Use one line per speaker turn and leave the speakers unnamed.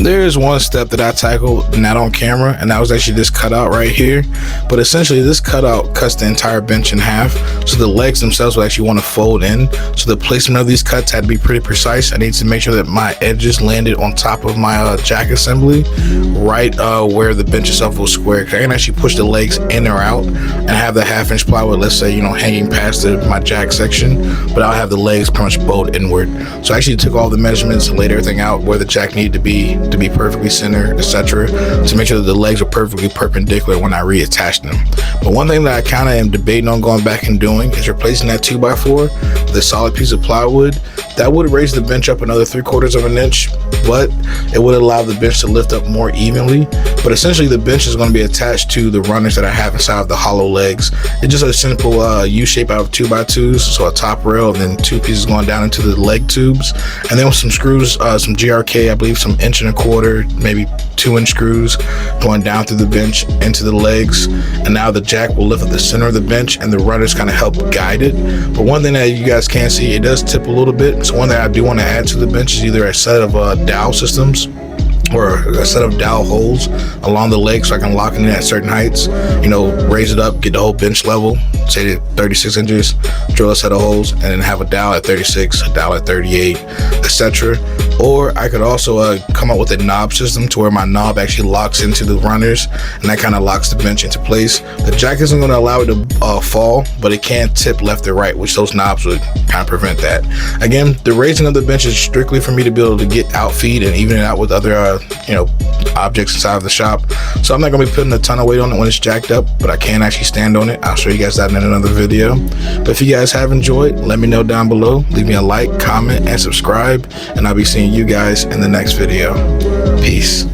There is one step that I tackled not on camera, and that was actually this cutout right here. But essentially this cutout cuts the entire bench in half, so the legs themselves will actually want to fold in. So the placement of these cuts had to be pretty precise. I need to make sure that my edges landed on top of my jack assembly, right where the bench itself was square. I can actually push the legs in or out and have the 1/2 inch plywood, let's say, hanging past my jack section, but I'll have the legs pretty much bowed inward. So I actually took all the measurements and laid everything out where the jack needed to be perfectly centered, etc., to make sure that the legs are perfectly perpendicular when I reattach them. But one thing that I kind of am debating on going back and doing is replacing that 2x4 with a solid piece of plywood. That would raise the bench up another 3/4 of an inch, but it would allow the bench to lift up more evenly. But essentially the bench is going to be attached to the runners that I have inside of the hollow legs. It's just a simple U shape out of 2x2s, so a top rail and then 2 pieces going down into the leg tubes, and then with some screws, some GRK, I believe some 1.25 inch, maybe 2-inch screws going down through the bench into the legs. And now the jack will lift up the center of the bench and the runners kind of help guide it. But one thing that you guys can see, it does tip a little bit. So one thing I do want to add to the bench is either a set of dowel systems or a set of dowel holes along the leg, so I can lock it in at certain heights, raise it up, get the whole bench level, say 36 inches, drill a set of holes, and then have a dowel at 36, a dowel at 38, etc. Or I could also come up with a knob system to where my knob actually locks into the runners, and that kind of locks the bench into place. The jack isn't going to allow it to fall, but it can tip left or right, which those knobs would kind of prevent that. Again, the raising of the bench is strictly for me to be able to get out feed and even it out with other objects inside of the shop. So I'm not going to be putting a ton of weight on it when it's jacked up, but I can actually stand on it. I'll show you guys that in another video. But if you guys have enjoyed, let me know down below. Leave me a like, comment, and subscribe, and I'll be seeing you guys in the next video. Peace.